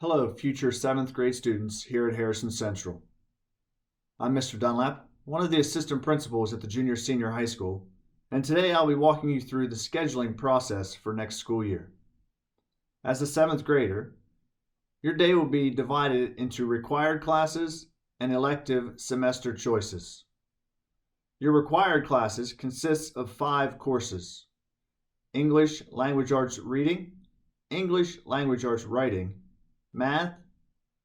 Hello, future 7th grade students here at Harrison Central. I'm Mr. Dunlap, one of the assistant principals at the junior senior high school, and today I'll be walking you through the scheduling process for next school year. As a 7th grader, your day will be divided into required classes and elective semester choices. Your required classes consist of 5 courses: English Language Arts Reading, English Language Arts Writing, Math,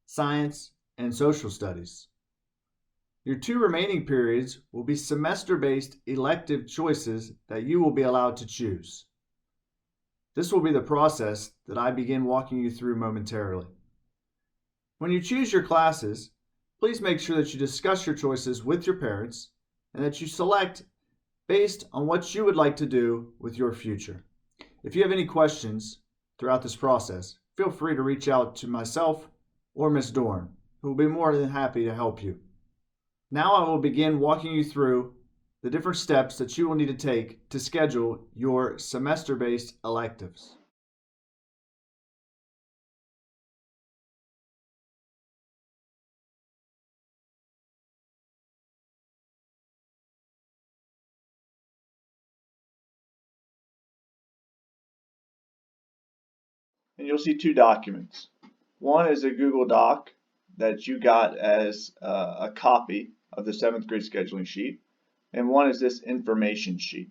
Science, and Social Studies. Your 2 remaining periods will be semester-based elective choices that you will be allowed to choose. This will be the process that I begin walking you through momentarily. When you choose your classes, please make sure that you discuss your choices with your parents and that you select based on what you would like to do with your future. If you have any questions throughout this process, feel free to reach out to myself or Ms. Dorn, who will be more than happy to help you. Now I will begin walking you through the different steps that you will need to take to schedule your semester-based electives. And you'll see 2 documents. One is a Google Doc that you got as a copy of the 7th grade scheduling sheet, and one is this information sheet.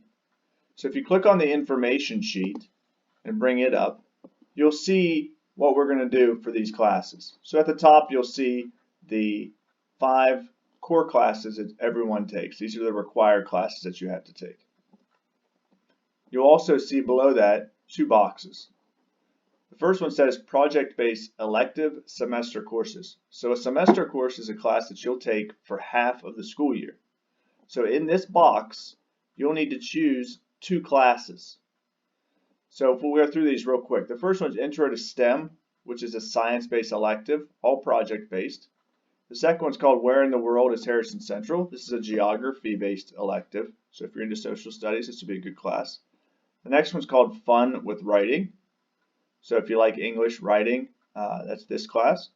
So if you click on the information sheet and bring it up, you'll see what we're going to do for these classes. So at the top you'll see the 5 core classes that everyone takes. These are the required classes that you have to take. You'll also see below that 2 boxes. The first one says project-based elective semester courses. So a semester course is a class that you'll take for half of the school year. So in this box, you'll need to choose 2 classes. So if we'll go through these real quick. The first one is Intro to STEM, which is a science-based elective, all project-based. The second one's called Where in the World is Harrison Central? This is a geography-based elective. So if you're into social studies, this would be a good class. The next one's called Fun with Writing. So if you like English writing, that's this class.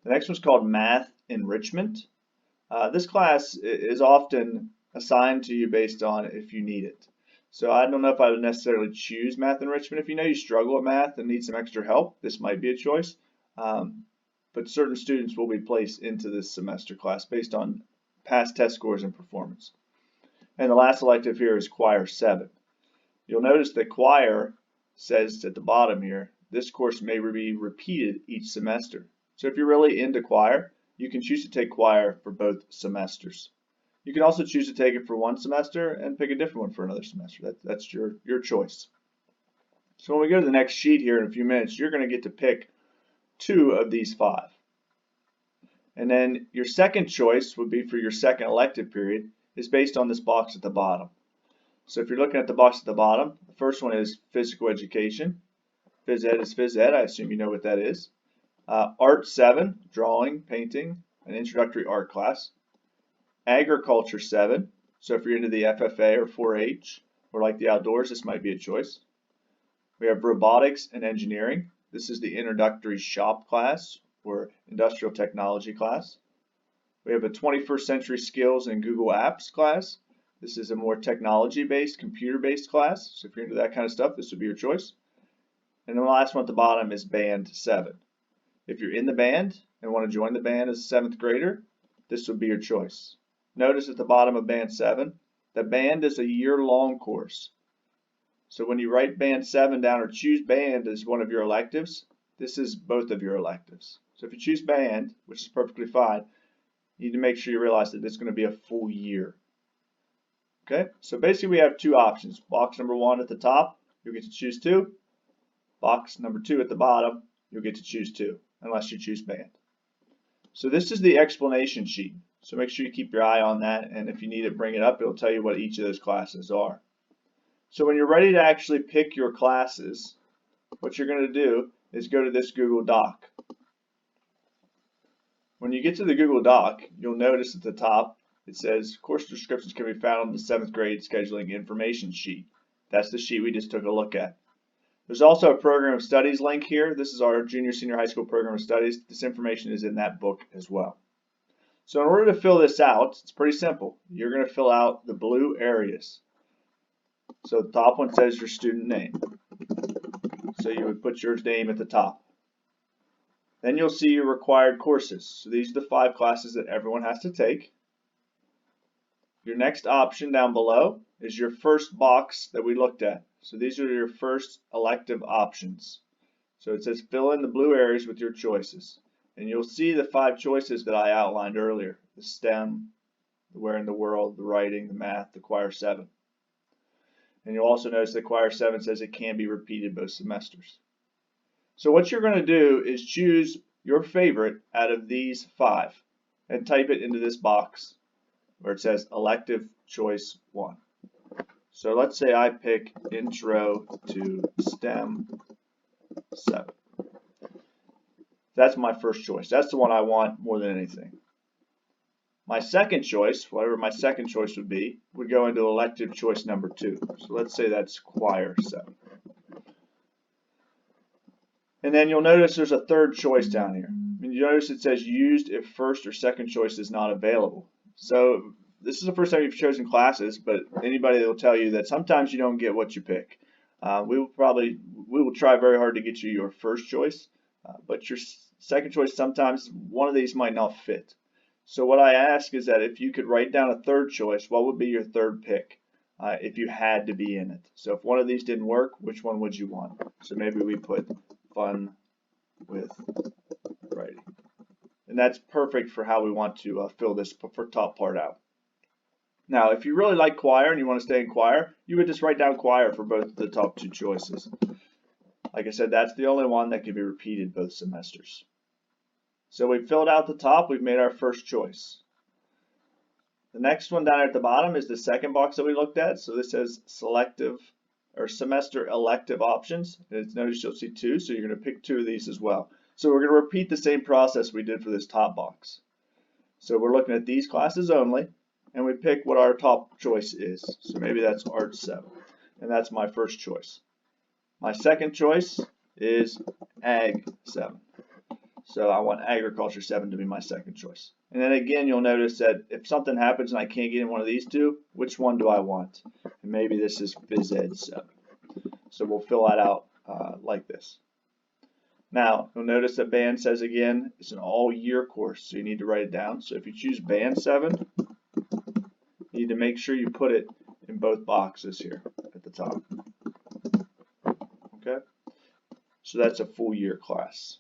The next one's called Math Enrichment. This class is often assigned to you based on if you need it. So I don't know if I would necessarily choose Math Enrichment. If you know you struggle with math and need some extra help, this might be a choice. But certain students will be placed into this semester class based on past test scores and performance. And the last elective here is Choir 7. You'll notice that Choir says at the bottom here, this course may be repeated each semester. So if you're really into choir, you can choose to take choir for both semesters. You can also choose to take it for one semester and pick a different one for another semester. That's your choice. So when we go to the next sheet here in a few minutes, you're going to get to pick 2 of these 5. And then your second choice would be for your second elective period is based on this box at the bottom. So if you're looking at the box at the bottom, the first one is physical education. Phys ed is phys ed. I assume you know what that is. Art 7, drawing, painting, an introductory art class. Agriculture 7. So if you're into the FFA or 4-H or like the outdoors, this might be a choice. We have robotics and engineering. This is the introductory shop class or industrial technology class. We have a 21st century skills and Google Apps class. This is a more technology-based, computer-based class. So if you're into that kind of stuff, this would be your choice. And then the last one at the bottom is Band 7. If you're in the band and want to join the band as a 7th grader, this would be your choice. Notice at the bottom of Band 7, the band is a year-long course. So when you write Band 7 down or choose band as one of your electives, this is both of your electives. So if you choose band, which is perfectly fine, you need to make sure you realize that it's going to be a full year. Okay, so basically we have 2 options. Box number 1 at the top, you'll get to choose 2. Box number 2 at the bottom, you'll get to choose 2, unless you choose band. So this is the explanation sheet. So make sure you keep your eye on that, and if you need it, bring it up. It'll tell you what each of those classes are. So when you're ready to actually pick your classes, what you're going to do is go to this Google Doc. When you get to the Google Doc, you'll notice at the top, it says course descriptions can be found on the 7th grade scheduling information sheet. That's the sheet we just took a look at. There's also a program of studies link here. This is our junior senior high school program of studies. This information is in that book as well. So in order to fill this out, it's pretty simple. You're going to fill out the blue areas. So the top one says your student name. So you would put your name at the top. Then you'll see your required courses. So these are the 5 classes that everyone has to take. Your next option down below is your first box that we looked at. So these are your first elective options. So it says fill in the blue areas with your choices. And you'll see the 5 choices that I outlined earlier. The STEM, the Where in the World, the Writing, the Math, the Choir 7. And you'll also notice that Choir 7 says it can be repeated both semesters. So what you're going to do is choose your favorite out of these 5 and type it into this box where it says elective choice 1. So let's say I pick Intro to STEM 7. That's my first choice. That's the one I want more than anything. My second choice, whatever my second choice would be, would go into elective choice number 2. So let's say that's Choir 7. And then you'll notice there's a third choice down here. And you notice it says used if first or second choice is not available. So this is the first time you've chosen classes, but anybody will tell you that sometimes you don't get what you pick. We will try very hard to get you your first choice, but your second choice, sometimes one of these might not fit. So what I ask is that if you could write down a third choice, what would be your third pick if you had to be in it? So if one of these didn't work, which one would you want? So maybe we put fun with writing. And that's perfect for how we want to fill this top part out. Now, if you really like choir and you want to stay in choir, you would just write down choir for both the top 2 choices. Like I said, that's the only one that can be repeated both semesters. So we've filled out the top, we've made our first choice. The next one down at the bottom is the second box that we looked at. So this says selective or semester elective options. And notice you'll see 2, so you're going to pick 2 of these as well. So we're going to repeat the same process we did for this top box. So we're looking at these classes only, and we pick what our top choice is. So maybe that's Art 7, and that's my first choice. My second choice is Ag 7. So I want Agriculture 7 to be my second choice. And then again, you'll notice that if something happens and I can't get in one of these 2, which one do I want? And maybe this is Phys Ed 7. So we'll fill that out like this. Now, you'll notice that Band says again, it's an all-year course, so you need to write it down. So if you choose Band 7, you need to make sure you put it in both boxes here at the top. Okay? So that's a full year class.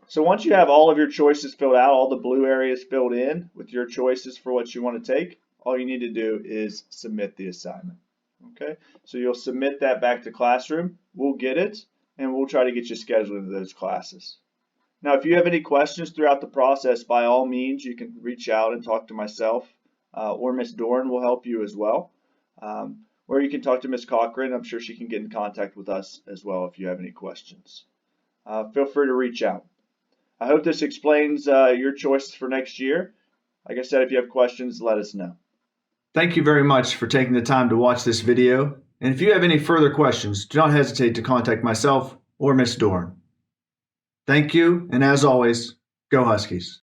So once you have all of your choices filled out, all the blue areas filled in with your choices for what you want to take, all you need to do is submit the assignment. Okay? So you'll submit that back to Classroom. We'll get it, and we'll try to get you scheduled into those classes. Now, if you have any questions throughout the process, by all means, you can reach out and talk to myself, or Miss Doran will help you as well. Or you can talk to Miss Cochran. I'm sure she can get in contact with us as well if you have any questions. Feel free to reach out. I hope this explains your choices for next year. Like I said, if you have questions, let us know. Thank you very much for taking the time to watch this video. And if you have any further questions, do not hesitate to contact myself or Miss Doran. Thank you, and as always, go Huskies.